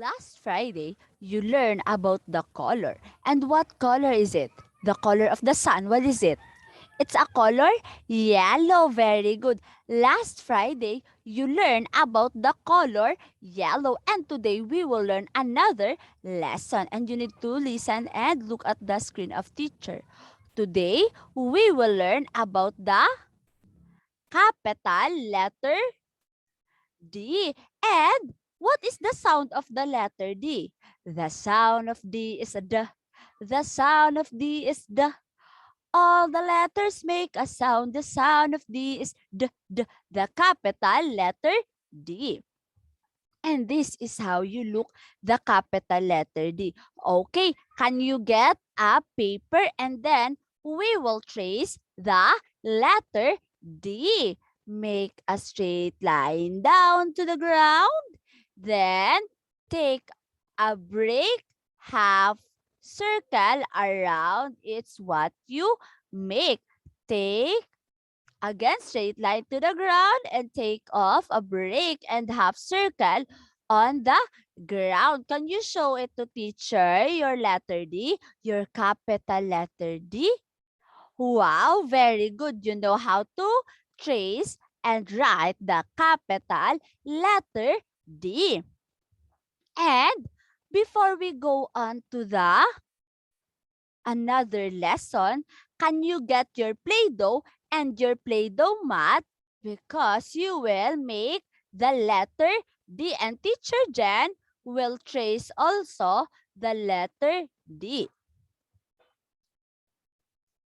Last Friday, you learned about the color. And what color is it? The color of the sun. What is it? It's a color yellow. Very good. Last Friday, you learned about the color yellow. And today, we will learn another lesson. And you need to listen and look at the screen of teacher. Today, we will learn about the capital letter D. And what is the sound of the letter D? The sound of D is a D. The sound of D is D. All the letters make a sound. The sound of D is D, D, the capital letter D. And this is how you look the capital letter D. Okay, can you get a paper and then we will trace the letter D. Make a straight line down to the ground. Then take a break, half circle around. It's what you make. Take again, straight line to the ground and take off a break and half circle on the ground. Can you show it to teacher, your letter D, your capital letter D? Wow, very good. You know how to trace and write the capital letter D. And before we go on to the another lesson, can you get your Play-Doh and your Play-Doh mat because you will make the letter D and teacher Jen will trace also the letter D.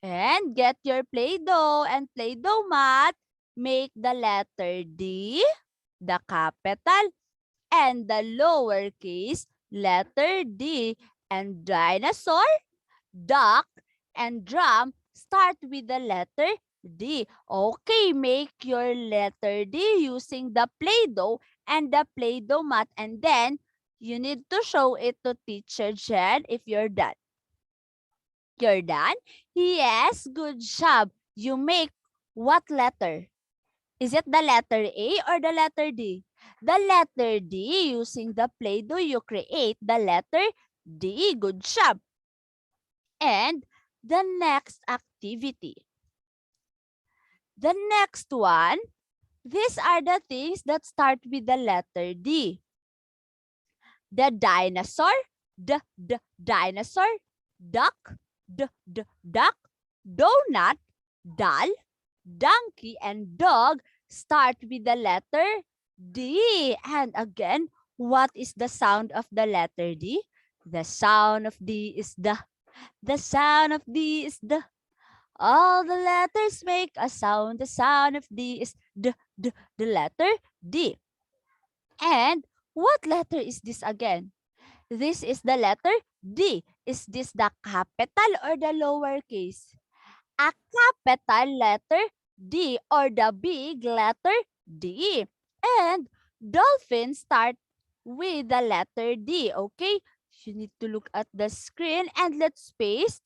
And get your Play-Doh and Play-Doh mat, make the letter D, the capital, and the lowercase letter D, and dinosaur, duck, and drum start with the letter D. Okay, make your letter D using the Play-Doh and the Play-Doh mat, and then you need to show it to teacher Jen if you're done. You're done? Yes, good job. You make what letter? Is it the letter A or the letter D? The letter D. Using the Play-Doh, you create the letter D. Good job. And the next activity. The next one, these are the things that start with the letter D. The dinosaur, dinosaur, duck, duck, donut, doll, donkey, and dog start with the letter D. And again, what is the sound of the letter D? The sound of D is the. The sound of D is the. All the letters make a sound. The sound of D is the letter D. And what letter is this again? This is the letter D. Is this the capital or the lowercase? A capital letter D or the big letter D. And dolphins start with the letter D, okay? You need to look at the screen and let's paste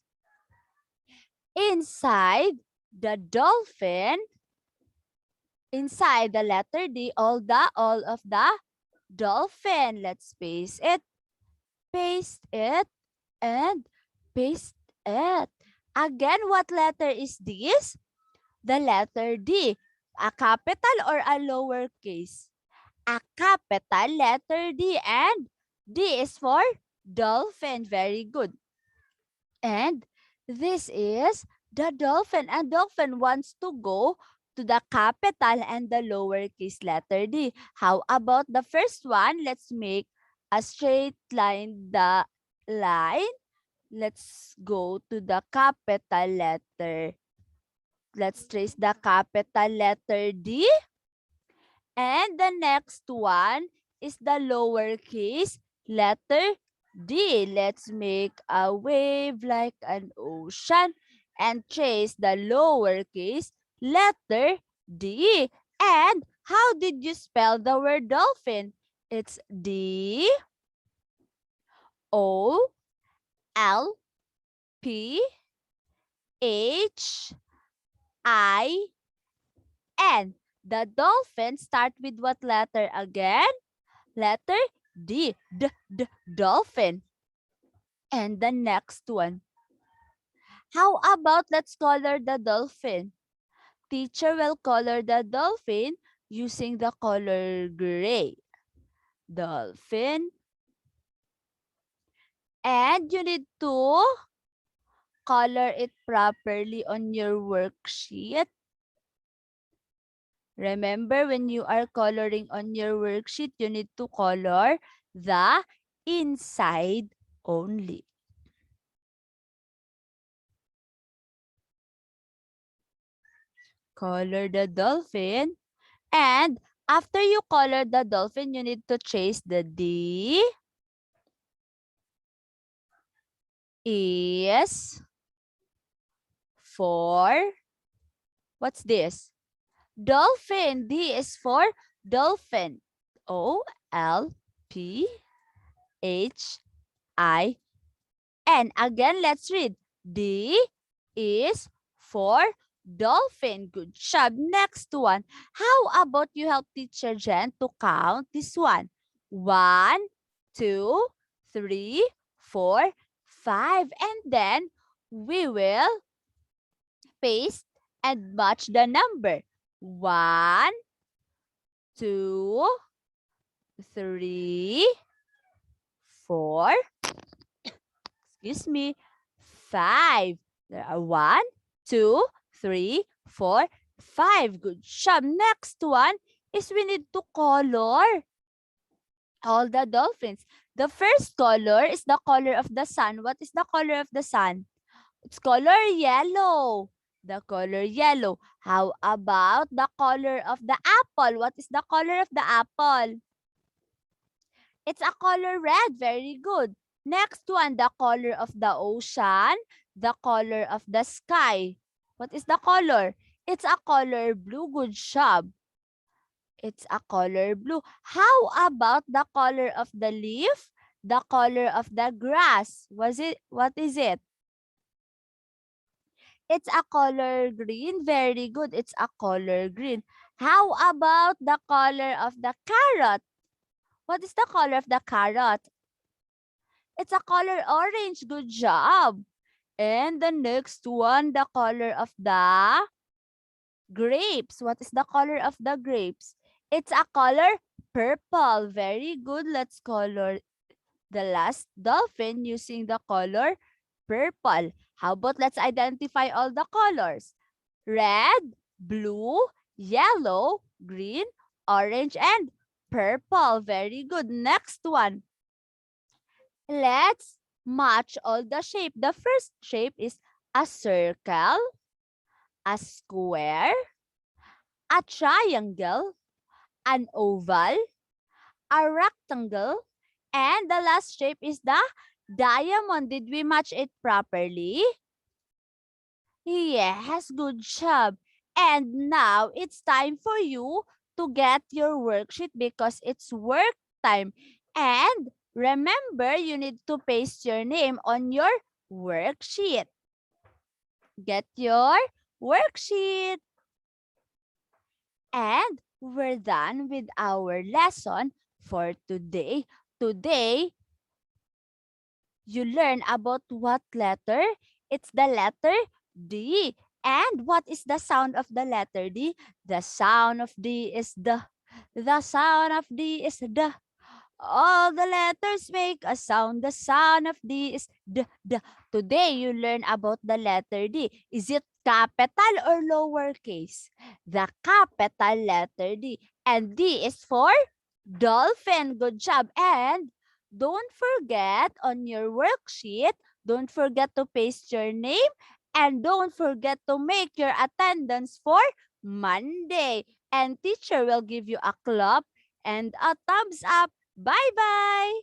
inside the dolphin, inside the letter D, all of the dolphin. Let's paste it, and paste it. Again, what letter is this? The letter D. A capital or a lowercase? A capital letter D, and D is for dolphin. Very good. And this is the dolphin, and dolphin wants to go to the capital and the lowercase letter D. How about the first one? Let's make a straight line, the line. Let's go to the capital letter. Let's trace the capital letter D. And the next one is the lowercase letter D. Let's make a wave like an ocean and trace the lowercase letter D. And how did you spell the word dolphin? It's D O L P H I N. The dolphin start with what letter again? Letter D. Dolphin. And the next one. How about let's color the dolphin? Teacher will color the dolphin using the color gray. Dolphin. And you need to color it properly on your worksheet. Remember, when you are coloring on your worksheet, you need to color the inside only. Color the dolphin. And after you color the dolphin, you need to trace the D is for, what's this? Dolphin. D is for dolphin. O-L-P-H-I-N. Again, let's read. D is for dolphin. Good job. Next one. How about you help Teacher Jen to count this one? 1, 2, 3, 4, 5. And then we will paste and match the number. 1, 2, 3, 4, excuse me, 5. There are 1, 2, 3, 4, 5. Good job. Next one is we need to color all the dolphins. The first color is the color of the sun. What is the color of the sun? It's color yellow. The color yellow. How about the color of the apple? What is the color of the apple? It's a color red. Very good. Next one, the color of the ocean, the color of the sky. What is the color? It's a color blue. Good job. It's a color blue. How about the color of the leaf, the color of the grass? What is it? It's a color green. Very good. It's a color green. How about the color of the carrot? What is the color of the carrot? It's a color orange. Good job. And the next one, the color of the grapes. What is the color of the grapes? It's a color purple. Very good. Let's color the last dolphin using the color purple. How about let's identify all the colors? Red, blue, yellow, green, orange, and purple. Very good. Next one. Let's match all the shape. The first shape is a circle, a square, a triangle, an oval, a rectangle, and the last shape is the diamond. Did we match it properly? Yes, good job. And now it's time for you to get your worksheet because it's work time. And remember, you need to paste your name on your worksheet. Get your worksheet. And we're done with our lesson for today. Today, you learn about what letter? It's the letter D. And what is the sound of the letter D? The sound of D is the. The sound of D is the. All the letters make a sound. The sound of D is D. Today, you learn about the letter D. Is it capital or lowercase? The capital letter D. And D is for dolphin. Good job. And don't forget on your worksheet, don't forget to paste your name and don't forget to make your attendance for Monday. And teacher will give you a clap and a thumbs up. Bye-bye!